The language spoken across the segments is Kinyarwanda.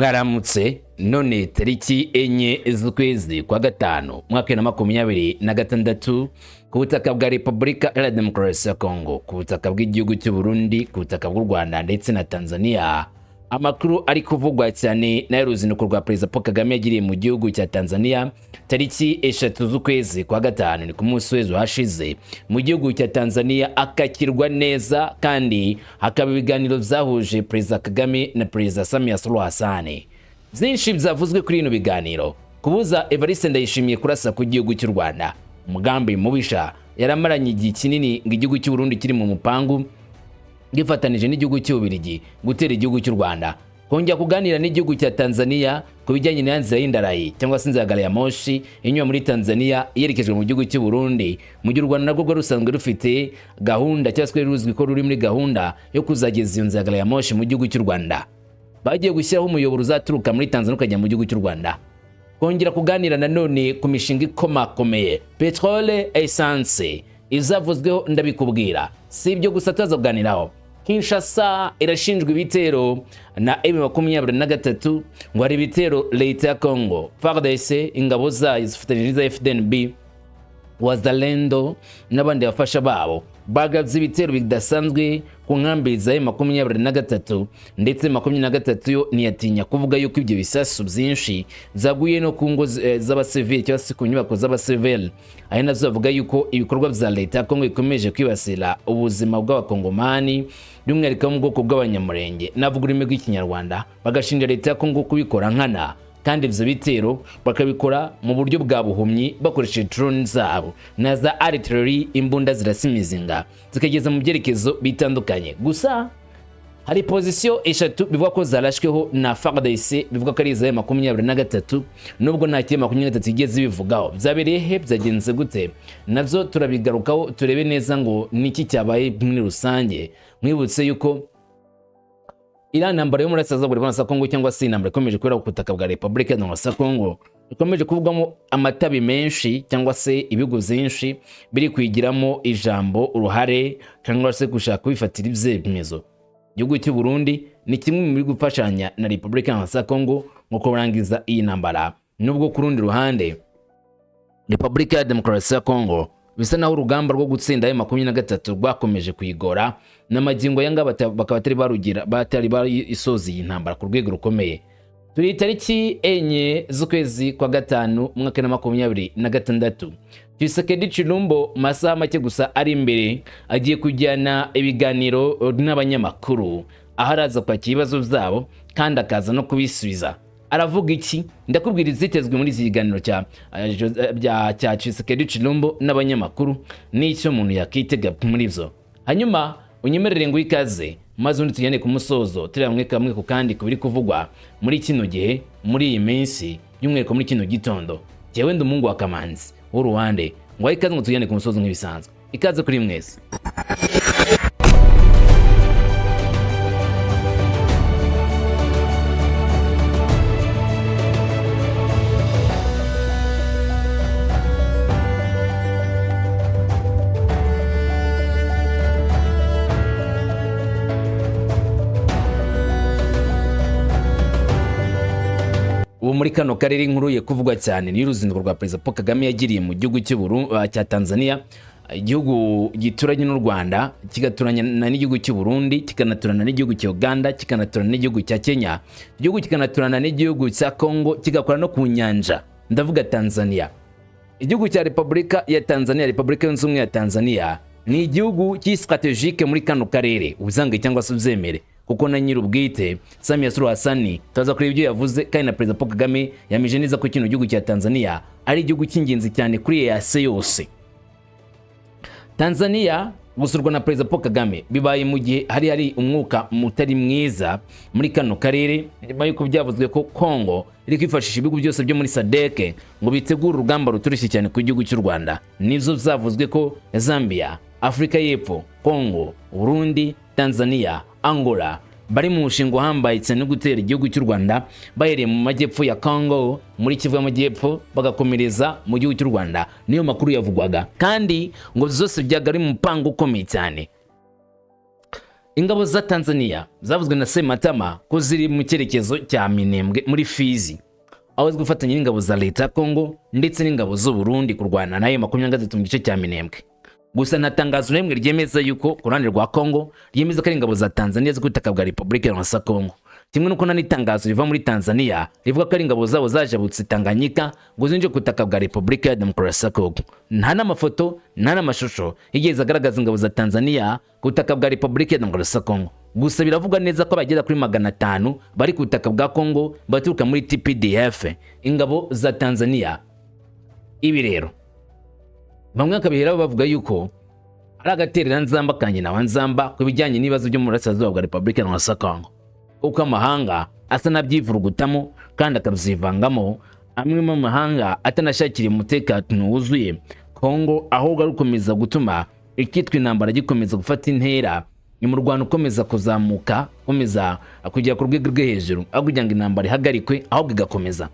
Mwaramutse none tariki enye z'ukwezi kwa gatanu mwaka wa 2026 ku butaka bwa Repubulika ya Demokarasi ya Kongo, ku butaka bw'igihugu cy'u Burundi, ku butaka bw'u Rwanda ndetse na Tanzania. Amakuru ari kuvugwa cyane na y'uruzinduko rwa Perezida Paul Kagame yagiriye mu gihugu cya Tanzania tariki 3 z'ukwezi kwa gatanu, ni ku munsi w'ejo hashize mu gihugu cya Tanzania, akakirwa neza kandi hakaba ibiganiro byahuje Perezida Kagame na Perezida Samia Suluhu Hassan. Byinshi byavuzwe kuri ino biganiro: kubuza Evariste Ndayishimiye kurasa ku gihugu cy'u Rwanda, umugambi mubisha yaramaranye igihe kinini ngo igihugu cy'u Burundi kiri mu mupangu gifatanije n'igihugu cy'Ubirigi gutera igihugu cy'u Rwanda, kongera kuganira n'igihugu cya Tanzania ku bijyanye n'inzira y'indarayi cyangwa se inzira ya gari ya moshi inyura muri Tanzania yerekejwe mu gihugu cy'u Burundi, mu gihe u Rwanda narwo rusanzwe rufite gahunda cyangwa se ruzwi ko ruri muri gahunda yo kuzageza iyo nzira ya gari ya moshi mu gihugu cy'u Rwanda. Bagiye gushyiraho umuyoboro uzaturuka muri Tanzania ukajya mu gihugu cy'u Rwanda, kongera kuganira nanone ku mishinga ikomakomeye petrole, essence. Izavuzweho ndabikubwira, si ibyo gusa tuzaganiraho. Kinshasa irashinjwa ibitero na M23 ngo ari ibitero leta ya Congo, FARDC, ingabo zayo zifatanyije na FDNB, Wazalendo n'abandi bafasha babo bagavye ibitero bidasanzwe ku nkambi za M23, ndetse 23 yo ntiyatinya kuvuga yuko ibyo bisasu byinshi zaguye no ku ngo z'abasivili cyangwa se ku nyubako z'abasivili. Aho nazo bavuga yuko ibikorwa bya leta ya Kongo bikomeje kwibasira ubuzima bw'abakongomani, by'umwihariko mu bwoko bw'abanyamurenge navuga ururimi rw'ikinyarwanda, bagashinja leta ya Kongo kubikora nkana, kandi ivyo bitero bakabikora mu buryo bwa buhumyi bakoresheje drone zabo na za artillery, imbunda zirasimizinga zikageza mu byerekezo bitandukanye. Gusa hari position eshatu bivuga ko zarashweho na FARDC, bivuga ko ari za M23, nubwo nta kiye 23 igeze bivugaho. Byabereye he, byagenze gute, navyo turabigarukaho turebe neza ngo niki cyabaye muri rusange. Mwibutse yuko ila nambara yo muri Burkina Kongo cyangwa se nambara ikomeje kubera ku butaka bwa Repubulika ya Demokarasi ya Kongo, ikomeje kuvugamo amatabi menshi cyangwa se ibigo byinshi biri kwigiramo ijambo uruhare cyangwa se gushaka kubifatira ibyemezo. Igihugu cy'u Burundi ni kimwe mu biri gufashanya na Repubulika ya Demokarasi ya Kongo mu kurangiza iyi nambara, nubwo ku rundi ruhande Repubulika ya Demokarasi ya Kongo bisa naho urugamba rwo gutsinda M23 rwakomeje kuyigora, n'amagingo yanga bakaba batari isozi iyi ntambara ku rwego rukomeye. Turi tariki enye z'ukwezi kwa gatanu mwaka wa 2026. Tshisekedi Tshilombo masaha make gusa ari imbere agiye kujyana ibiganiro n'abanyamakuru, aho araza kwakira ibibazo byabo kandi akaza no kubisubiza. Aravuga iki? Ndakubwira izitezwe muri ikiganiro cya Tshisekedi Tshilombo n'abanyamakuru n'icyo umuntu yakitega muri byo. Hanyuma unyemerere ngo ikaze maze undi tujyane ku musozo turi kamwe ku kandi kubiri kuvugwa muri kino gihe, muri iyi minsi y'umwereko, muri kino gitondo. Jewe ndi umungu wa Kamanzi w'Uruwande, ngo ikaze ngo tujyane ku musozo nk'ibisanzwe. Ikaze kuri mwese. Ubu muri kano karere inkuru ye kuvugwa cyane ni y'uruzinduko rwa Perezida Paul Kagame yagiriye mu gihugu cya Tanzania, igihugu gituranye n'u Rwanda, kigaturanya n'igihugu cy'u Burundi, kikanaturana n'igihugu cya Uganda, kikanaturana n'igihugu cya Kenya, igihugu kikanaturana n'igihugu cya Kongo, kigakora no ku nyanja, ndavuga Tanzania. Igihugu cya Repubulika ya Tanzania, Repubulika yunze ubumwe ya Tanzania, ni igihugu cy'strategique muri kano karere, ubuzange cyangwa se ubyemere, kuko na nyir'ubwite Samia Suluhu Hassan taza kuri ibyo yavuze, kandi na Perezida Paul Kagame yamije neza ko kino gihugu cya Tanzania ari igihugu cy'ingenzi cyane kuri EAC yose. Tanzania gusurwa na Perezida Paul Kagame bibaye mu gihe hari umwuka mutari mwiza muri kano karere, nyuma y'uko byavuzwe ko Kongo iri kwifashisha ibihugu byose byo muri SADC ngo bitegure urugamba ruturishye cyane ku gihugu cy'u Rwanda. Nivyo byavuzwe ko Zambia, Afrika y'Epfo, Kongo, Burundi, Tanzania, Angola bari mu mushinga uhambaye cyane no gutera igihugu cy'u Rwanda, bahereye mu majyepfo ya Congo, muri Kivu y'Amajyepfo, bagakomereza mu gihugu cy'u Rwanda. Niyo makuru yavugwaga, kandi ngo zose byaga ari mu mupango ukomeye cyane. ingabo za Tanzania zavuzwe na Sematama ko ziri mu cyerekezo cya Minembwe muri Fizi, aho ziri gufatanya n'ingabo za leta ya Kongo ndetse n'ingabo z'u Burundi kurwana na M23 mu gice cya Minembwe. Gusa nta tangazo rimwe ryemeza yuko ku ruhande rwa Kongo ryemeza ko ari ingabo za Tanzania ziri ku butaka bwa Repubulika Iharanira Kongo. Kimwe nuko n'itangazo riva muri Tanzania rivuga ko ari ingabo zabo zajabutse Tanganyika ngo zinje ku butaka bwa Repubulika ya Demokarasi ya Kongo. Nta n'amafoto nta n'amashusho yigeze agaragaza ingabo za Tanzania ku butaka bwa Repubulika ya Demokarasi ya Kongo. Gusa biravuga neza ko abagera kuri 500 bari ku butaka bwa Kongo baturuka muri TPDF, ingabo za Tanzania. Ibi rero bamwe akabihera bavuga yuko ari agaterera nzamba kanye na wanzamba ku bijyanye n'ibibazo byo mu burasirazuba bwa Repubulika ya Kongo, uko amahanga asa nabyivurugutamo kandi akabzivangamo, amwe mu mahanga atanashakira umutekano wuzuye Kongo, ahubwo ari gukomeza gutuma ikitwa intambara gikomeza gufata intera, ni mu Rwanda ukomeza kuzamuka, ukomeza kugera ku rwego rwo hejuru, aho kugira ngo intambara ihagarikwe ahubwo igakomeza.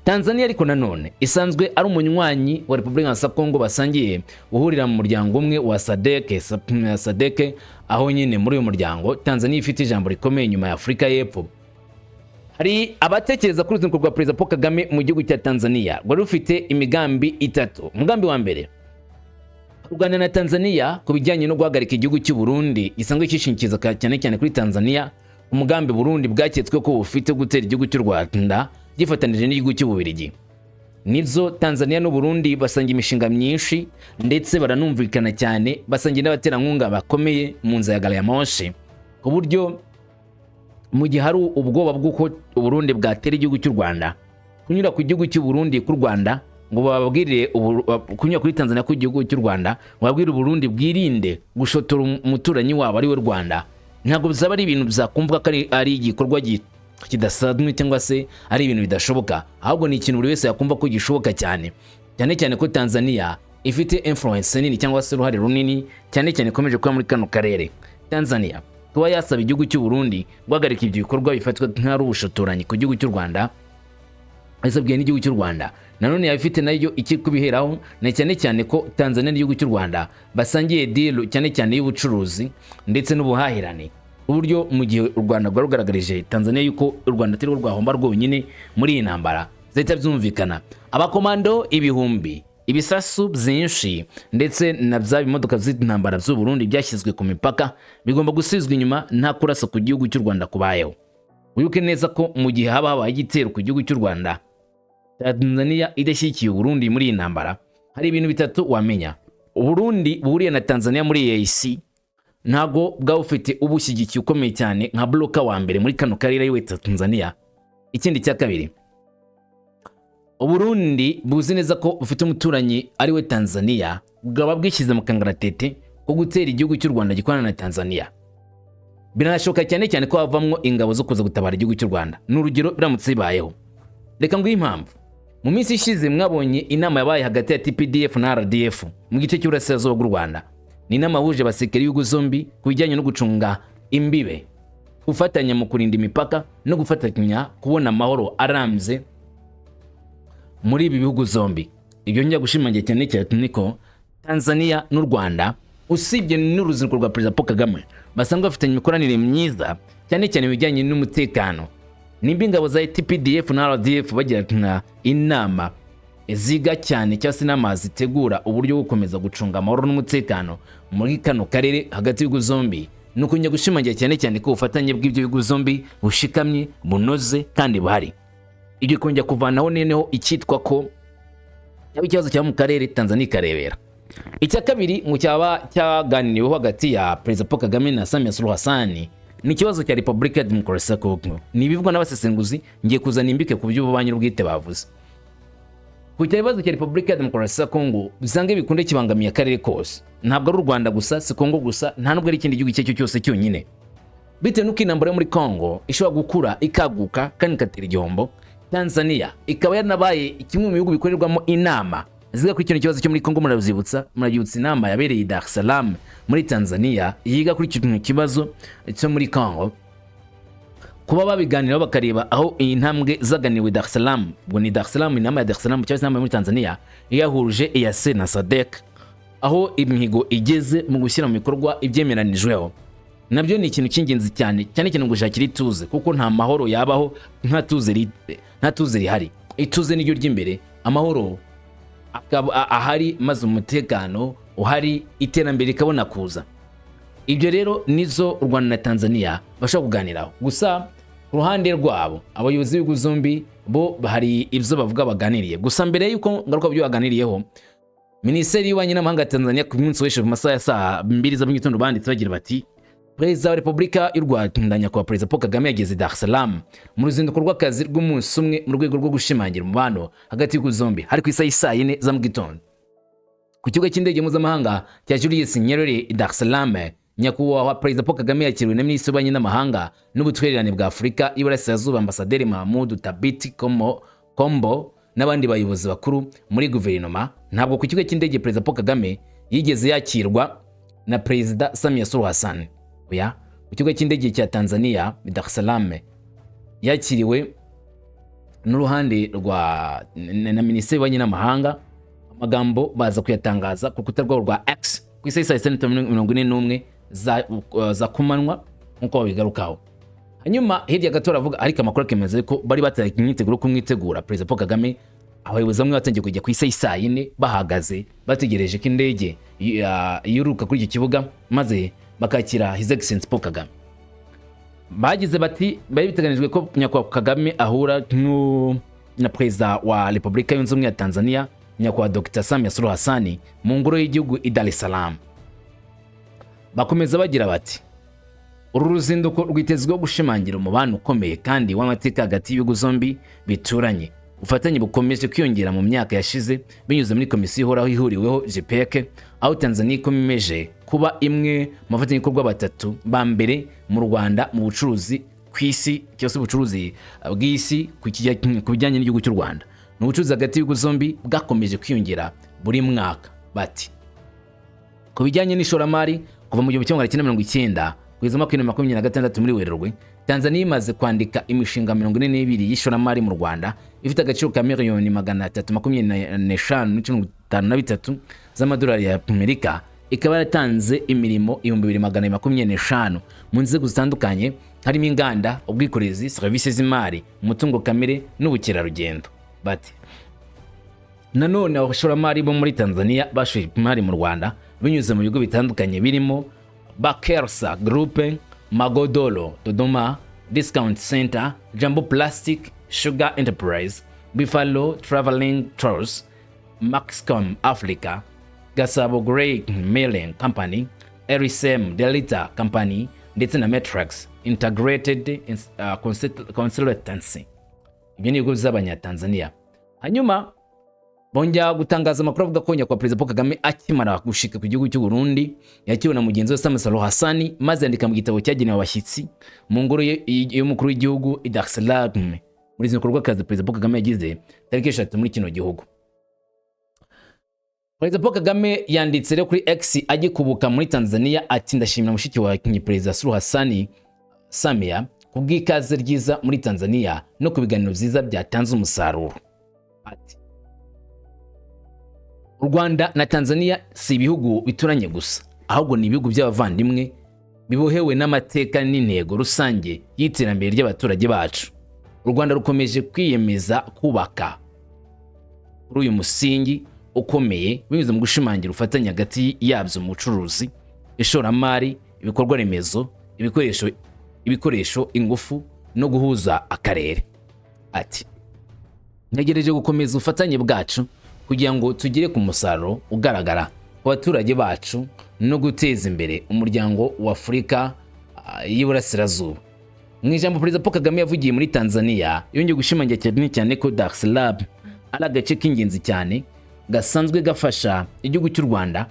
Tanzania ariko nanone isanzwe ari umunywanyi wa Repubulika ya Kongo, basangiye guhurira mu muryango umwe wa SADC, aho nyine muri uyu muryango Tanzania ifite ijambo rikomeye nyuma ya Afurika y'Epfo. Hari abatekereza kuri uruzinduko rwa Perezida Paul Kagame mu gihugu cya Tanzania rwari rufite imigambi itatu. Umugambi wa mbere, kuganira na Tanzania ku bijyanye no guhagarika igihugu cy'u Burundi gisanzwe kishinkiza cyane cyane kuri Tanzania. Umugambi Burundi bwaketswe ko bufite gutera igihugu cy'u Rwanda gifatanije n'igihugu cy'u Bubiligi. Nizo Tanzania n'u Burundi basanga imishinga myinshi ndetse baranumvikana cyane, basangiye n'abaterankunga bakomeye mu nzira ya gari ya moshi, ku buryo mu gihe hari ubwoba bw'uko u Burundi bwatera igihugu cy'u Rwanda, kunyura ku gihugu cy'u Burundi ku Rwanda ngo bababwirire kunyura kuri Tanzania ku gihugu cy'u Rwanda ngo babwire u Burundi bwirinde gushotora umuturanyi wabo ari we Rwanda, ntabwo bizaba ari ibintu byakumva ko ari igikorwa kidasanzwe cyangwa se ari ibintu bidashoboka, ahubwo ni ikintu buri wese yakumva ko gishoboka cyane cyane ko Tanzania ifite influence nini cyangwa se uruhare runini cyane ikomeje kuba muri kano karere. Tanzania kuba yasaba igihugu cy'u Burundi guhagarika ibyo bikorwa bifatwa nk'ari ubushotoranyi ku gihugu cy'u Rwanda, isabwiye n'igihugu cy'u Rwanda nanone yabifite nayo iki kubiheraho, na cyane ko Tanzania n'igihugu cy'u Rwanda basangiye deal cyane y'ubucuruzi ndetse n'ubuhahirane, uburyo mu gihe u Rwanda rwarugaragarije Tanzania yuko u Rwanda atari rwahomba rwonyine muri iyi ntambara, zahita byumvikana. Abakomando ibihumbi, ibisasu byinshi ndetse na bya bimodoka z'intambara z'u Burundi byashyizwe ku mipaka bigomba gusizwa inyuma nta kurasa ku gihugu cy'u Rwanda kubayeho. Wibuke neza ko mu gihe haba habaye igitero ku gihugu cy'u Rwanda, Tanzania idashyigikiye Burundi muri iyi ntambara, hari ibintu bitatu wamenya. Burundi buhuriye na Tanzania muri EAC ntago bwa ufite ubushyigikiye ukomeye cyane nka bloka wa mbere muri kano karere yiwe Tanzania. Ikindi cya kabiri, Burundi buzi neza ko ufite umuturanyi ari we Tanzania, bwaba bwishyize mu kangaratete ko gutera igihugu cy'u Rwanda gikorana na Tanzania. Biranashoka cyane ko havamwo ingabo zo kuza gutabara igihugu cy'u Rwanda, n'urugero biramutse bibayeho. Reka ngo impamvu mu minsi ishize mwabonye inama yabaye hagati ya TPDF na RDF mu gice cy'Uburasirazuba bw'u Rwanda. Ni inama huje abasekeri y'ibihugu zombi ku bijyanye no gucunga imbibe, gufatanya mu kurinda imipaka no gufatanya kubona amahoro arambye muri ibi bihugu zombi. Ibyo njya gushimangira cyane ko Tanzania n'u Rwanda usibye n'uruzinduko rwa Perezida Paul Kagame basanga bafitanye imikoranire myiza cyane mu bijyanye n'umutekano. Nimba ingabo za TPDF na RDF bagira inama ziga cyane cyangwa se inama zitegura uburyo bwo gukomeza gucunga amahoro n'umutekano muri kano karere hagati y'ibihugu zombi, nuko njya gushimangira cyane ko ubufatanye bw'ibyo bihugu zombi bushikamye, bunoze kandi buhari. Ibyo kongera kuvanaho neneho icyitwa ko yaba ikibazo cya mu karere Tanzania ikarebera. Icya kabiri mu cyaba cyaganiriweho hagati ya Perezida Paul Kagame na Samia Suluhu Hassan ni ikibazo cya Repubulika ya Demokarasi ya Kongo. Ni ibivugwa n'abasesenguzi, ngiye kuzana imbike ku by'ububanyi n'ubwite bavuze. Ku kibazo cya Repubulika ya Demokarasi ya Kongo bisange bikunde kibangamiye akarere kose, ntabwo ari u Rwanda gusa, si Kongo gusa, nta nubwo ari ikindi gihugu icyo cyose cyonyine. Bitewe n'uko intambara yo muri Kongo ishobora gukura ikaguka kandi ikatera igihombo, Tanzania ikaba yaranabaye kimwe mu bihugu bikorerwamo inama ziga kuri kino kibazo cyo muri Kongo. Murabyibutsa inama yabereye Dar es Salaam muri Tanzania yiga kuri kino kibazo cyo muri Kongo, kuba babiganiraho bakareba aho iyi ntambwe zaganiwe Dar es Salaam. Ubwo ni Dar es Salaam, inama ya Dar es Salaam cyangwa inama muri Tanzania yahuruje EAC na SADC, aho imihigo igeze mu gushyira mu bikorwa ibyemeranijweho. nabyo ni ikintu cy'ingenzi cyane ngo gushakira ituze, kuko nta mahoro yabaho nta tuze rihari. Ituze niryo ry'imbere, amahoro ahari, maze umutekano uhari, iterambere rikabona kuza. Ibyo rero nizo u Rwanda na Tanzania bashobora kuganiraho. Gusa ku ruhande rwabo abayobozi b'ibihugu zombi bo hari ibyo bavuga baganiriye. Gusa mbere y'uko ngaruka byo baganiriyeho, Minisiteri y'Ububanyi n'Amahanga ya Tanzania ku munsi w'ejo mu masaha ya saa 2 za mu gitondo banditse bagira bati: Perezida wa Repubulika y'u Rwanda nyakubahwa Perezida Paul Kagame yageze Dar es Salaam mu ruzinduko rw'akazi rw'umunsi umwe mu rwego rwo gushimangira umubano hagati y'ibihugu zombi, hari ku isaha saa 4 za mu gitondo ku kibuga cy'indege mpuzamahanga cya Julius Nyerere i Dar es Salaam. Nyakubahwa Perezida Paul Kagame yakiriwe na Minisitiri w'Ububanyi n'Amahanga n'Ubutwererane bwa Afurika y'Iburasirazuba Ambasaderi Mahmoud Thabit Kombo n'abandi bayobozi bakuru muri guverinoma. Ntabwo ku kibuga cy'indege Perezida Paul Kagame yigeze yakirwa na Perezida Samia Suluhu Hassan. Oya, ku kibuga cy'indege cya Tanzania Dar es Salaam yakiriwe n'uruhande rwa na Minisitiri w'Ububanyi n'Amahanga. Amagambo baza kuyatangaza ku rukuta rwabo rwa X ku isaha 41 za kumanwa nkuko babigarukaho. Hanyuma hirya gato aravuga ariko amakuru akemeza ko bari batari imyiteguro kumwitegura Perezida Paul Kagame. Abayobozi bamwe batangiye kujya ku isaha saa 4 bahagaze bategereje ko indege yuruka kuri iki kibuga maze bakakira His Excellency Paul Kagame. Bagize bati bari biteganijwe ko nyakubahwa Kagame ahura na Perezida wa Repubulika Yunze Ubumwe ya Tanzania nyakubahwa Dr. Samia Suluhu Hassan mu ngoro y'igihugu i Dar es Salaam. Bakomeza bagira bati uru ruzinduko rwitezweho gushimangira umubano ukomeye kandi w'amateka hagati y'ibihugu zombi bituranye. Ubufatanye bukomeje kwiyongera mu myaka yashize binyuze muri komisiyo ihoraho ihuriweho JPEC, aho Tanzania ikomeje kuba imwe mu bafatanyabikorwa batatu ba mbere mu Rwanda mu bucuruzi ku isi, cyose ubucuruzi bw'isi ku bijyanye n'igihugu cy'u Rwanda. N'ubucuruzi hagati y'ibihugu zombi bwakomeje kwiyongera buri mwaka. Bati ku bijyanye n'ishoramari kuva mu 1990 kugeza 2026 muri Werurwe, Tanzania imaze kwandika imishinga 42 y'ishoramari mu Rwanda ifite agaciro ka miliyoni 325.53 z'amadolari ya Amerika. Ikaba yatanze imirimo 2225 mu nzego zitandukanye, harimo inganda, ubwikorezi, serivisi z'imari, umutungo kamere n'ubukerarugendo. Bati nanone abashoramari bo muri Tanzania bashoye imari mu Rwanda binyuze mu bigo bitandukanye birimo Bakersa Group, Magodoro Dodoma Discount Center, Jambo Plastic, Sugar Enterprise, Buffalo Traveling Tours, Maxcom Africa, Gasabo Grey Milling Company, RSM Delita Company ndetse na Matrix Integrated Consultancy. Ibyo ni ibigo by'Abanyatanzania. Hanyuma bongera gutangaza amakuru avuga ko nyakubahwa Perezida Paul Kagame akimara gushika ku gihugu cy'u Burundi yakiriwe na mugenzi we Samia Suluhu Hassan, maze yandika mu gitabo cyagenewe abashyitsi mu ngoro y'umukuru w'igihugu i Dar es Salaam muri zino bikorwa kazi Perezida Paul Kagame yagize tariki 3 muri kino gihugu. Perezida Paul Kagame yanditse rero kuri X agikubuka muri Tanzania ati ndashimira mushiki wa Perezida Suluhu Hassan Samia kubw'ikaze ryiza muri Tanzania no kubiganiro byiza byatanze umusaruro. Ati u Rwanda na Tanzania si ibihugu bituranye gusa, ahubwo ni ibihugu by'abavandimwe bibohewe n'amateka n'intego rusange y'iterambere ry'abaturage bacu. U Rwanda rukomeje kwiyemeza kubaka kuri uyu musingi ukomeye binyuze mu gushimangira ubufatanye hagati yabyo mu bucuruzi, ishoramari, ibikorwa remezo, ibikoresho, ingufu no guhuza akarere. Ati ntegereje gukomeza ubufatanye bwacu kugira ngo tugire ku musaruro ugaragara ku baturage bacu no guteza imbere umuryango wa Afurika y'Iburasirazuba. Mu ijambo Perezida Paul Kagame yavugiye muri Tanzania yongeye gushimangira cyane ko Dar es Salaam ari agace k'ingenzi cyane gasanzwe gafasha igihugu cy'u Rwanda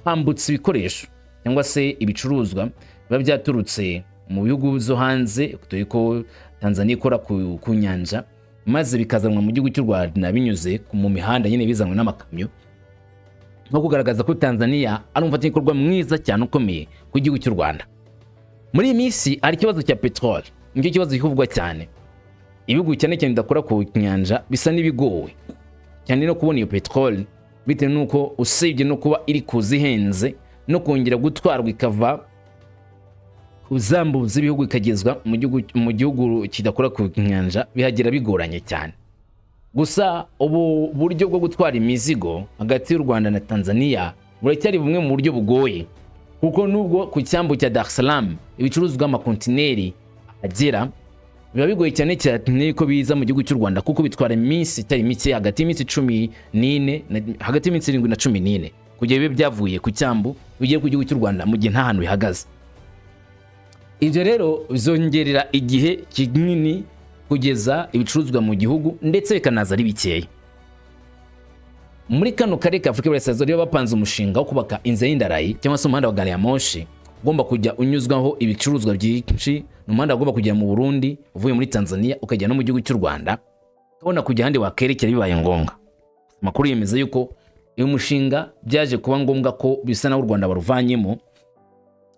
kwambutsa ibikoresho cyangwa se ibicuruzwa biba byaturutse mu bihugu zo hanze, dore ko Tanzania ikora ku nyanja maze bikazanwa mu gihugu cy'u Rwanda binyuze mu mihanda nyine bizanwa n'amakamyo, no kugaragaza ko Tanzania ari umufatanyabikorwa mwiza cyane ukomeye ku gihugu cy'u Rwanda. Muri iyi minsi ari ikibazo cya petrol, nicyo kibazo kivugwa cyane. Ibihugu cyane bidakora ku nyanja bisa n'ibigowe cyane no kubona iyo petrol, bitewe nuko usibye no kuba iri kuzihenze no kongera gutwarwa ikava uzambuza ibihugu ikagezwa mu gihugu kidakora ku nyanja bihagera bigoranye cyane. Gusa ubu buryo bwo gutwara imizigo hagati y'u Rwanda na Tanzania buracyari bumwe mu buryo bugoye, kuko nubwo ku cyambu cya Dar es Salaam ibicuruzwa amakontineri agera, biba bigoye cyane cyane ko biza mu gihugu cy'u Rwanda, kuko bitwara iminsi itari mike, hagati y'iminsi 14 hagati y'iminsi 7 na 14 kugira bibe byavuye ku cyambu bigiye ku gihugu cy'u Rwanda mu gihe nta hantu bihagaze. Ibyo rero bizongerera igihe kinini kugeza ibicuruzwa mu gihugu ndetse bikanaza ari bikeya. Muri kano karere ka Afurika y'Iburasirazuba bapanze umushinga wo kubaka inzira y'indarayi cyangwa se umuhanda wa gari ya moshi ugomba kujya unyuzwaho ibicuruzwa byinshi. Umuhanda ugomba kujya mu Burundi uvuye muri Tanzania ukajya no mu gihugu cy'u Rwanda, ukabona kujya handi wakerekera bibaye ngombwa. Amakuru yemeza yuko uyu mushinga byaje kuba ngombwa ko bisa naho u Rwanda baruvanyemo,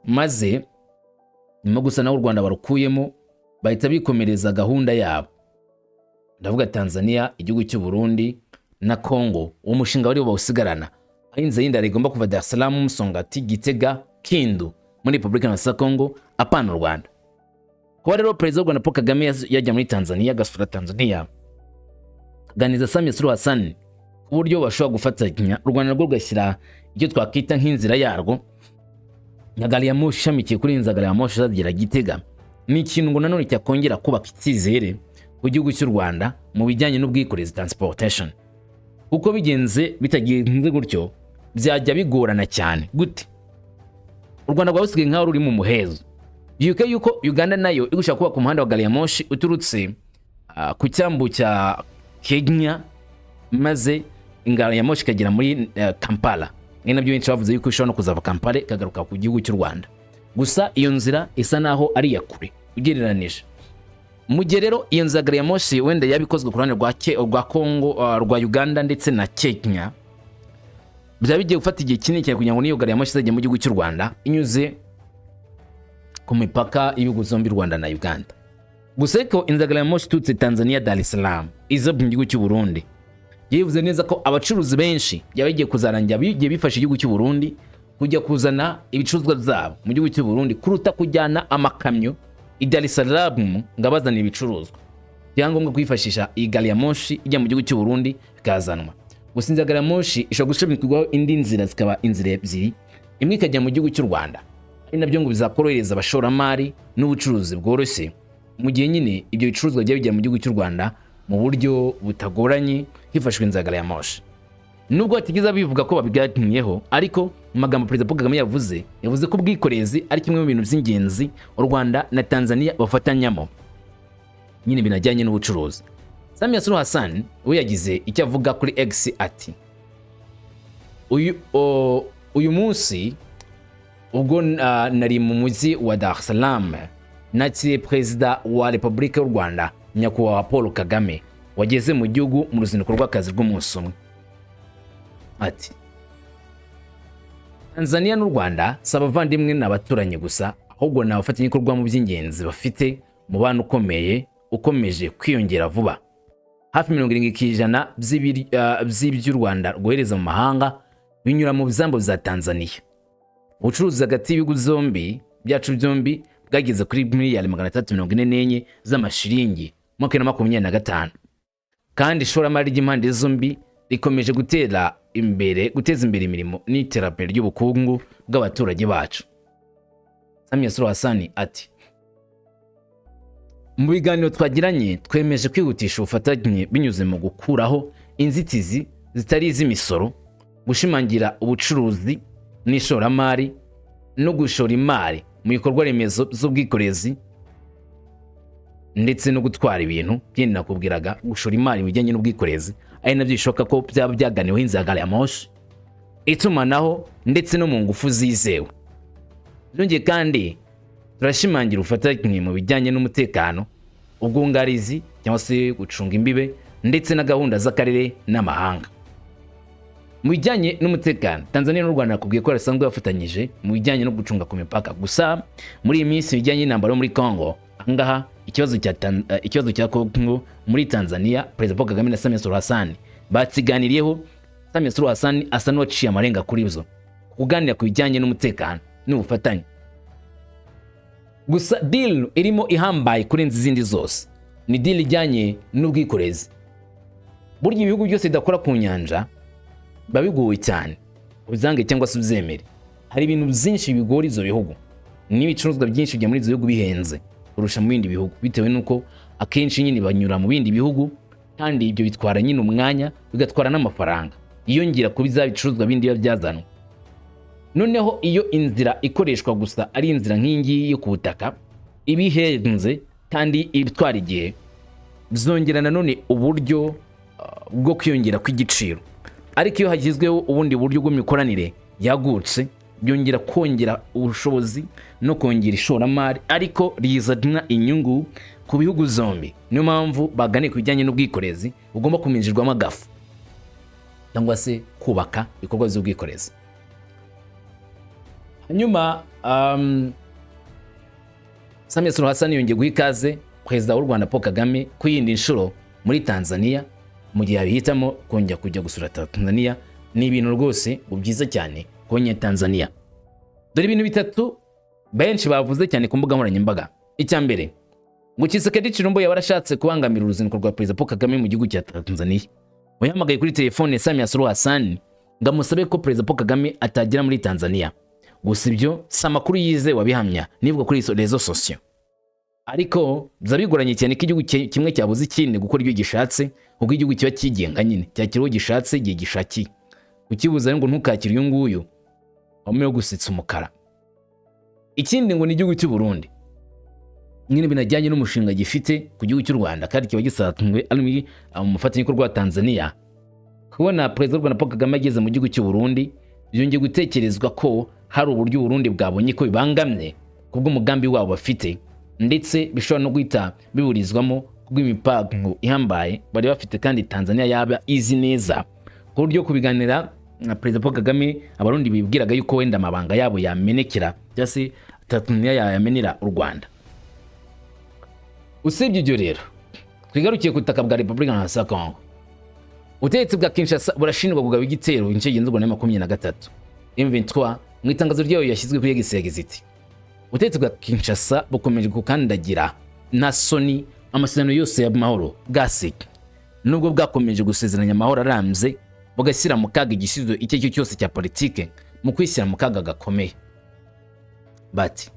maze nyuma gusa naho u Rwanda barukuyemo bahita bikomereza gahunda yabo. Ndavuga Tanzania, igihugu cy'u Burundi na Kongo. Uwo mushinga wari bawusigarana, aho inzira y'indarayi igomba kuva Dar es Salaam, Msongati, Gitega, Kindu muri Republika ya Kongo apana u Rwanda. Kuba rero Perezida w'u Rwanda Paul Kagame yajya muri Tanzania agasura Tanzania aganiriza Samia Suluhu Hassan ku buryo bashobora gufatanya u Rwanda rwo rugashyira icyo twakita nk'inzira yarwo na gari ya moshi ishamikiye kuri inzira gari ya moshi izagera Gitega, ni ikintu ngo nanone cyakongera kubaka icyizere ku gihugu cy'u Rwanda mu bijyanye n'ubwikorezi transportation. Uko bigenze bitagenze gutyo byajya bigorana cyane. Gute? U Rwanda rwabasigaye nkaho ruri mu muhezo. Byuka yuko Uganda nayo igushaka kubaka umuhanda wa gari ya moshi uturutse ku cyambu cya Kenya, maze ingara ya moshi kagera muri Kampala. Ni nabyo benshi bavuze yuko ishobora no kuzava Kampala ikagaruka ku gihugu cy'u Rwanda. Gusa iyo nzira isa naho ari ya kure ugereranije. Mu gihe rero iyo nzira gari ya moshi wenda yabikozwe ku ruhande rwa Kongo, rwa Uganda ndetse na Kenya, byaba bigiye gufata igihe kinini cyane kugira ngo niyo gari ya moshi izajya mu gihugu cy'u Rwanda inyuze ku mipaka y'ibihugu zombi, Rwanda na Uganda. Gusa ariko inzira gari ya moshi tutse Tanzania Dar es Salaam iza mu gihugu cy'u Burundi, yivuze neza ko abacuruzi benshi yabagiye kuzarangira bigiye bifasha igihugu cy'u Burundi kujya kuzana ibicuruzwa byabo mu gihugu cy'u Burundi kuruta kujyana amakamyo i Dar es Salaam ngabazana ibicuruzwa. Byangombwa kwifashisha iyi gari ya moshi ijya mu gihugu cy'u Burundi bikazanwa. Gusa inzira gari ya moshi ishobora gushimikirwaho indi nzira zikaba inzira ebyiri, imwe ikajya mu gihugu cy'u Rwanda, ari nabyo ngo bizakorohereza abashoramari n'ubucuruzi bworoshye mu gihe nyine ibyo bicuruzwa bijya mu gihugu cy'u Rwanda mu buryo butagoranye hifashishwa inzira gari ya moshi. Nubwo batigeze bivuga ko babiganyeho, ariko mu magambo Perezida Paul Kagame yavuze ko ubwikorezi ari kimwe mu bintu by'ingenzi u Rwanda na Tanzania bafatanyamo, nyine binajyanye n'ubucuruzi. Samia Suluhu Hassan we yagize icyo avuga kuri X ati uyu munsi ubwo nari mu mujyi wa Dar es Salaam nakiriye Perezida wa Repubulika y'u Rwanda Nyakubahwa Paul Kagame wageze mu gihugu mu ruzinduko rw'akazi rw'umunsi umwe. Ati Tanzania n'u Rwanda si abavandimwe n'abaturanyi gusa, ahubwo ni abafatanyabikorwa mu by'ingenzi bafite umubano ukomeje kwiyongera vuba. Hafi 70% by'ibyo u Rwanda rwohereza mu mahanga binyura mu bizambo bya Tanzania. Ubucuruzi hagati y'ibihugu zombi byacu byombi bwageze kuri miliyari 344 z'amashiringi mu 2025, kandi ishoramari ry'impande zombi rikomeje guteza imbere imirimo n'iterambere ry'ubukungu bw'abaturage bacu. Samia Suluhu Hassan ati mu biganiro twagiranye twemeje kwihutisha ubufatanye binyuze mu gukuraho inzitizi zitari iz'imisoro, gushimangira ubucuruzi n'ishoramari no gushora imari mu bikorwa remezo z'ubwikorezi ndetse no gutwara ibintu. Byindi nakubwiraga gushora imari mu bijyanye n'ubwikorezi ari nabyo bishoboka ko byaba byaganiweho inzira gari ya moshi, itumanaho ndetse no mu ngufu zizewe. Byongeye kandi turashimangira ubufatanye mu bijyanye n'umutekano, ubwungarizi cyangwa se gucunga imbibe ndetse na gahunda z'akarere n'amahanga. Mu bijyanye n'umutekano, Tanzania n'u Rwanda nakubwiye ko rasanzwe bafatanyije mu bijyanye no gucunga ku mipaka. Gusa muri iyi minsi bijyanye n'intambara muri Kongo, ahangaha ikibazo cya Kongo muri Tanzania, Perezida Paul Kagame na Samia Suluhu Hassan batsiganiriyeho. Samia Suluhu Hassan asa n'uwaciye amarenga kuri byo kuganira ku bijyanye n'umutekano n'ubufatanye. Gusa deal irimo ihambaye kurenza izindi zose ni deal ijyanye n'ubwikorezi. Burya ibihugu byose bidakora ku nyanja biba bigoye cyane ubizange cyangwa se ubyemere. Hari ibintu byinshi bigora izo bihugu n'ibicuruzwa byinshi bijya muri izo bihugu bihenze kurusha mu bindi bihugu, bitewe nuko akenshi nyine banyura mu bindi bihugu kandi ibyo bitwara nyine umwanya, bigatwara n'amafaranga yiyongera kuba za bicuruzwa bindi biba byazanwa. Noneho iyo inzira ikoreshwa gusa ari inzira nk'ingi yo ku butaka ibihenze kandi ibitwara igihe, bizongera nanone uburyo bwo kwiyongera kw'igiciro. Ariko iyo hagizweho ubundi buryo bw'imikoranire yagutse, byongera kongera ubushobozi no kongera ishoramari, ariko rizana inyungu ku bihugu zombi. Niyo mpamvu bagane ku bijyanye n'ubwikorezi ugomba kuminjirwamo agafu cyangwa se kubaka ibikorwa by'ubwikorezi. Hanyuma Samia Suluhu Hassan yongeye guha ikaze Perezida w'u Rwanda Paul Kagame ku yindi nshuro muri Tanzania mu gihe abihitamo kongera kujya gusura Tanzania. Ni ibintu rwose byiza cyane konye Tanzania. Dore ibintu bitatu benshi bavuze cyane ku mbuga nkoranyambaga. Icya mbere ngo Tshisekedi Chilombo yabarashatse kubangamira uruzinduko rwa Perezida Paul Kagame mu gihugu cya Tanzania. Yahamagaye kuri telefone Samia Suluhu Hassan ngo amusabe ko Perezida Paul Kagame atagera muri Tanzania. Gusa ibyo si amakuru yize wabihamya nivuga kuri rezo sosiyo. Ariko byabigoranye cyane ko igihugu kimwe cyabuze ikindi gukora ibyo gishatse, ubwo igihugu kiba kigenga nyine cyakiriho gishatse igihe gishakiye. Ukibuza ngo ntukakire uyu nguyu amuyo gusitsa umukara. Ikindi ngo ni igihugu cy'u Burundi nyine binajyanye n'umushinga gifite ku gihugu cy'u Rwanda kandi kiba gisatunwe ari mu mufatanyabikorwa wa Tanzania. Kubona Perezida w'u Rwanda Paul Kagame ageze mu gihugu cy'u Burundi byongeye gutekerezwa ko hari uburyo Burundi bwabonye ko bibangamye kubw'umugambi wabo bafite, ndetse bishobora no guhita biburizwamo kubw'imipango ihambaye bari bafite kandi Tanzania yaba izi neza ku buryo kubiganira na Perezida Paul Kagame abarundi bibwiraga yuko wenda amabanga yabo yamenekera cyangwa se Tanzania yamenera u Rwanda. Usibye ibyo rero twigarukiye ku butaka bwa Repubulika ya Congo. Ubutegetsi bwa Kinshasa burashinjwa kugaba igitero ince genzurwa na 23. M23 mu itangazo ryayo yashyizwe kuri Gisegezi iti ubutegetsi bwa Kinshasa bukomeje gukandagira na soni amasezerano yose y'amahoro bwasiga, nubwo bwakomeje gusezeranya amahoro arambye bugashyira mu kaga igisubizo icyo cyose cya politike mu kwishyira mu kaga gakomeye. Bati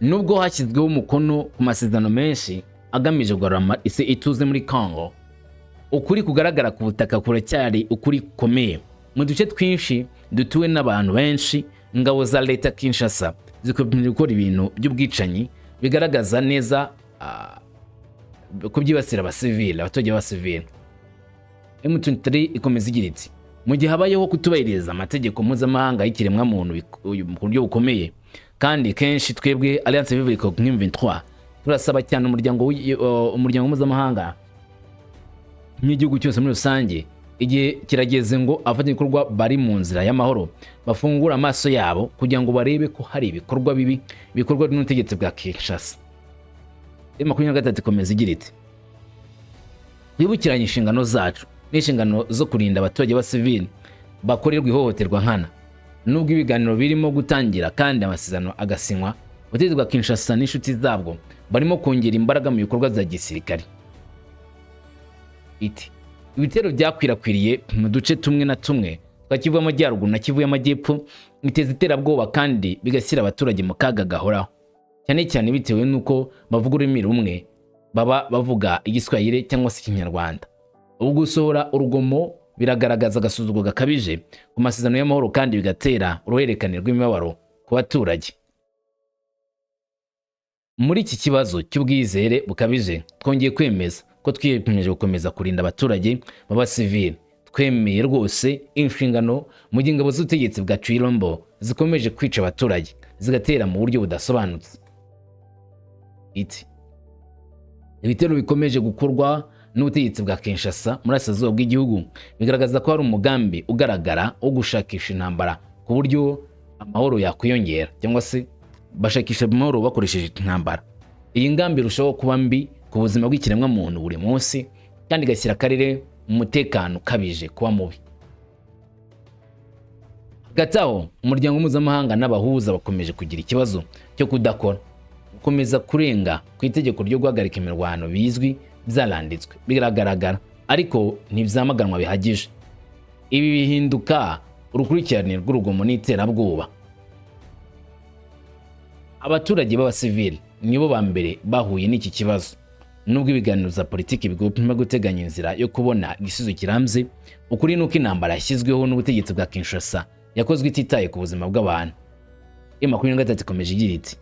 nubwo hashyizweho umukono ku masezerano menshi agamije kugarura isi ituze muri Congo, ukuri kugaragara ku butaka kuracyari ukuri komeye. Mu duce twinshi dutuwe n'abantu benshi, ingabo za leta Kinshasa zikomeje gukora ibintu by'ubwicanyi bigaragaza neza ko byibasira abasivile, abaturage b'abasivile. M23 ikomeza igira iti mu gihe habayeho kutubahiriza amategeko mpuzamahanga y'ikiremwa muntu mu buryo bukomeye, kandi kenshi twebwe Alliance Vivre Congo 23 turasaba cyane umuryango mpuzamahanga n'igihugu cyose muri rusange, igihe kirageze ngo abafatanyabikorwa bari mu nzira y'amahoro bafungura amaso yabo kugira ngo barebe ko hari ibikorwa bibi bikorwa n'ubutegetsi bwa Kinshasa. M23 ikomeza igira iti twibukiranye inshingano zacu n'inshingano zo kurinda abaturage b'abasivili bakorerwa ihohoterwa nkana. Nubwo ibiganiro birimo gutangira kandi amasezerano agasinywa, ubutegetsi bwa Kinshasa n'inshuti zabwo barimo kongera imbaraga mu bikorwa bya gisirikare. Iti ibitero byakwirakwiriye mu duce tumwe na tumwe twa Kivu y'Amajyaruguru na Kivu y'Amajyepfo biteza iterabwoba kandi bigashyira abaturage mu kaga gahoraho, cyane cyane bitewe nuko bavuga ururimi rumwe, baba bavuga Igiswahili cyangwa se Ikinyarwanda. Ubu gusohora urugomo biragaragaza agasuzuguro gakabije ku masezerano y'amahoro kandi bigatera uruhererekane rw'imibabaro ku baturage. Muri iki kibazo cy'ubwizere bukabije twongeye kwemeza ko twiyemeje gukomeza kurinda abaturage b'abasivili. Twemeye rwose inshingano mu gihe ingabo z'ubutegetsi bwa Chilombo zikomeje kwica abaturage zigatera mu buryo budasobanutse. Iti ibitero bikomeje gukorwa n'ubutegetsi bwa Kinshasa muri Asazuba bw'igihugu bigaragaza ko hari umugambi ugaragara wo gushakisha intambara ku buryo amahoro yakwiyongera cyangwa se bashakisha amahoro bakoresheje intambara. Iyi ngambi irushaho kuba mbi ku buzima bw'ikiremwa muntu buri munsi kandi igashyira akarere mu mutekano kabije kuba mubi. Hagati aho umuryango mpuzamahanga n'abahuza bakomeje kugira ikibazo cyo kudakora gukomeza kurenga ku itegeko ryo guhagarika imirwano bizwi byaranditswe biragaragara, ariko ntibyamaganwa bihagije. Ibi bihinduka urukurikirane rw'urugomo n'iterabwoba. Abaturage b'abasivili nibo ba mbere bahuye n'iki kibazo, nubwo ibiganiro za politiki bigomba guteganya inzira yo kubona igisubizo kirambye. Ukuri nuko intambara yashyizweho n'ubutegetsi bwa Kinshasa yakozwe ititaye ku buzima bw'abantu. M23 ikomeje igira iti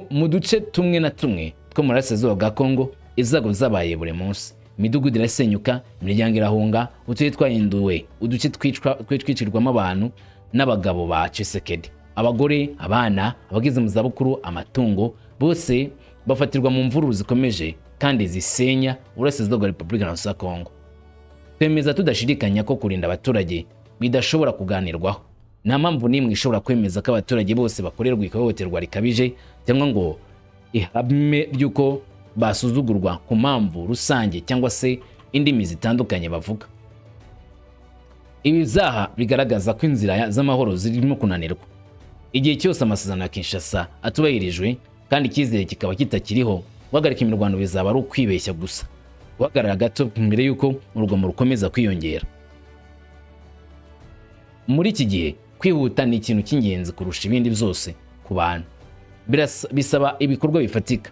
mu duce tumwe na tumwe two mu burasirazuba bwa Kongo izago zabaye buri munsi, imidugudu irasenyuka, imiryango irahunga, uturere twahinduwe uduce twicirwamo abantu n'abagabo ba Tshisekedi. Abagore, abana, abageze mu zabukuru, amatungo, bose bafatirwa mu mvururu zikomeje kandi zisenya uburasirazuba bwa Repubulika Iharanira Kongo. Twemeza tudashidikanya ko kurinda abaturage bidashobora kuganirwaho. Nta mpamvu n'imwe ishobora kwemeza ko abaturage bose bakorerwa ihohoterwa rikabije cyangwa ngo ihame ry'uko basuzugurwa ku mpamvu rusange cyangwa se indimi zitandukanye bavuga. Ibi byaha bigaragaza ko inzira z'amahoro zirimo kunanirwa. Igihe cyose amasezerano ya Kinshasa atubahirijwe kandi icyizere kikaba kitakiriho, guhagarika imirwano bizaba ari ukwibeshya gusa, guhagarara gato mbere y'uko urugomo rukomeza kwiyongera. Muri iki gihe kwihuta ni ikintu cy'ingenzi kurusha ibindi byose ku bantu. Bisaba ibikorwa bifatika,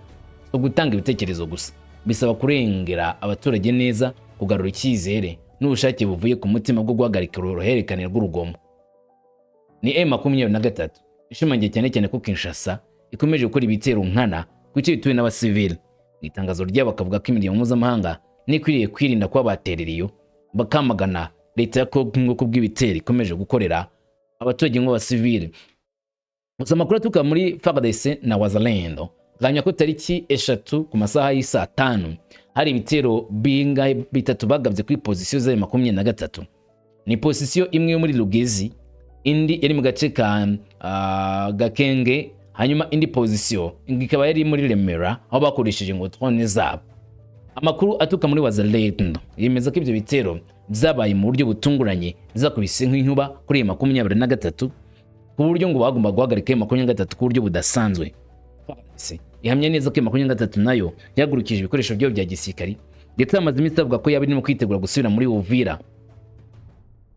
so gutanga ibitekerezo gusa. Bisaba kurengera abaturage neza, kugarura icyizere n'ubushake buvuye ku mutima bwo guhagarika uruhererekane rw'urugomo. Ni M23 ishimangiye cyane ko Kinshasa ikomeje gukora ibitero nkana ku bice bituwe n'abasivili. Mu itangazo ryabo bakavuga ko imiryango mpuzamahanga nikwiriye kwirinda kuba batereriyo, bakamagana leta ya Kongo kubw'ibitero ikomeje gukorera abaturage nk'abasivili. Gusa amakuru aturuka muri FARDC na Wazalendo ganya ko tariki 3 ku masaha y'isa 5 hari ibitero bitatu bagabye kuri position za M23. Ni position imwe yo muri Lugezi, indi yari mu gace ka Gakenge, hanyuma indi position ikaba yari muri Remera aho bakoresheje ngo drone zabo. Amakuru aturuka muri Wazalendo yemeza ko ibyo bitero byabaye mu buryo butunguranye, bizakubise nk'inkuba kuri M23 ku buryo ngo bagomba guhagarika M23 ku buryo budasanzwe. Ihamya neza ko M23 nayo yagurukije ibikoresho byo bya gisirikari ndetse amaze iminsi avuga ko yaba irimo kwitegura gusubira muri Uvira.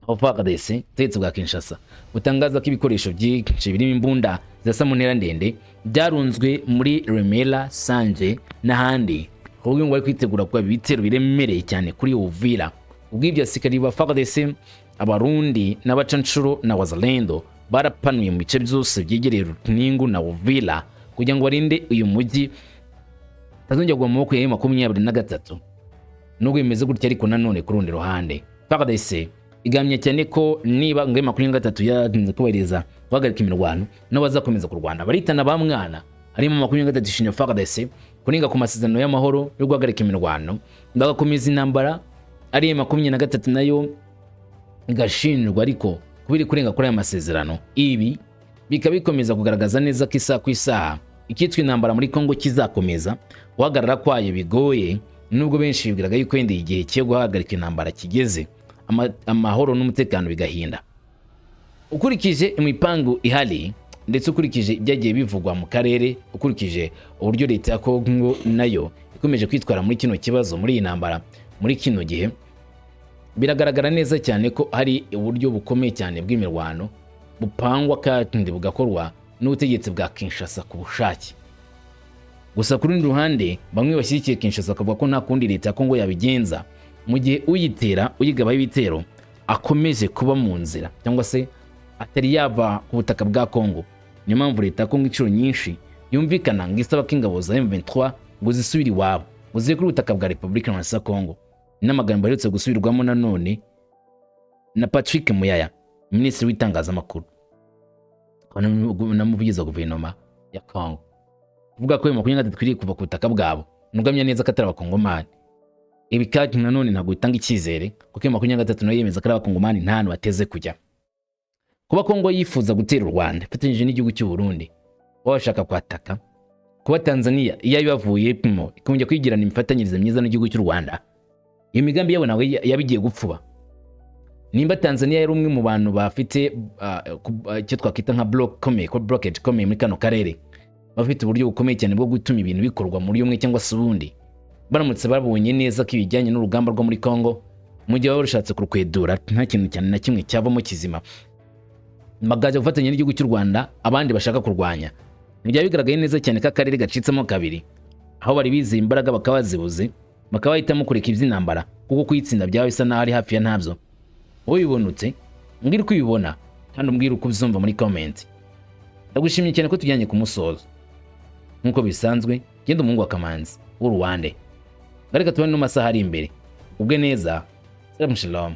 FARDC ubutegetsi bwa Kinshasa butangaza ko ibikoresho byinshi birimo imbunda zisa mu ntera ndende byarunzwe muri Remera, Sanje n'ahandi, ku buryo ngo bari kwitegura kuba ibitero biremereye cyane kuri Uvira. Ubw'ibyo abasirikari ba FARDC, Abarundi n'abacanshuro na Wazalendo barapanuye mu bice byose byegereye Runingu na Uvira kugira ngo barinde uyu mujyi tazongera kugwa mu maboko ya M23. Nubwo bimeze gutya ariko nanone ku rundi ruhande FARDC igamye cyane ko niba ngo M23 yatinze kubahiriza guhagarika imirwano no bazakomeza kurwana baritana ba mwana. Harimo M23 ishinya FARDC kuringa ku masezerano y'amahoro yo guhagarika imirwano, bagakomeza intambara. Ari M23 nayo igashinjwa ariko kubiri kurenga kuri aya masezerano. Ibi bikaba bikomeza kugaragaza neza ko isaha ku isaha ikitwa intambara muri Kongo kizakomeza. Guhagarara kwayo bigoye, nubwo benshi bibwiraga yuko yenda igihe cyo guhagarika intambara kigeze, amahoro n'umutekano bigahinda. Ukurikije imipango ihari ndetse ukurikije ibyagiye bivugwa mu karere, ukurikije uburyo leta ya Kongo nayo ikomeje kwitwara muri kino kibazo muri iyi ntambara muri kino gihe, biragaragara neza cyane ko hari uburyo bukomeye cyane bw'imirwano bupangwa kandi bugakorwa n'ubutegetsi bwa Kinshasa ku bushake. Gusa kuri ruhande bamwe bashyigikiye Kinshasa akavuga ko nta kundi leta ya Kongo yabigenza mu gihe uyitera uyigaba y'ibitero akomeje kuba mu nzira cyangwa se atari yava ku butaka bwa Kongo. Niyo mpamvu leta ya Kongo inshuro nyinshi yumvikana ngo isaba ko ingabo za M23 ngo zisubire iwabo, ngo zive kuri ubutaka bwa Repubulika Iharanira Kongo. N'amagambo aherutse gusubirwamo nanone na Patrick Muyaya, minisitiri w'itangazamakuru n'umuvugizi wa guverinoma ya Kongo, uvuga ko M23 twiriye kuva ku butaka bwabo, nugamya neza ko atari abakongomani. Ibi kandi nanone ntabwo bitanga icyizere kuko M23 nayo yemeza ko ari abakongomani nta hantu bateze kujya. Kuba Kongo yifuza gutera u Rwanda ifatanyije n'igihugu cy'u Burundi, bashaka kwataka, kuba Tanzania iyo yabavuyemo ikongera kwigirana imifatanyirize myiza n'igihugu cy'u Rwanda, iyo migambi yabo nawe yabigiye gupfuba. Nimba Tanzania yari umwe mu bantu bafite icyo twakwita nka blockage ikomeye muri kano karere, bafite uburyo bukomeye cyane bwo gutuma ibintu bikorwa muri umwe cyangwa se ubundi, baramutse babonye neza ko ibijyanye n'urugamba rwo muri Congo mu gihe baba bashatse kurukwedura nta kintu cyane na kimwe cyavamo kizima, bagaje gufatanya n'igihugu cy'u Rwanda abandi bashaka kurwanya. Byaba bigaragaye neza cyane ko akarere gacitsemo kabiri, aho bari bizeye imbaraga bakaba bazibuze, bakaba bahitamo kureka iby'intambara kuko kuyitsinda byaba bisa naho ari hafi ya ntabyo. Wowe bibonutse mbwira uko ubibona kandi umbwira uko uzumva muri comment. Ndagushimiye cyane ko tujyanye ku musozo. Nkuko bisanzwe genda umuhungu wa Kamanzi w'Uruwande. Gareka tubane no masaha ari imbere. Ubwe neza. Shalom.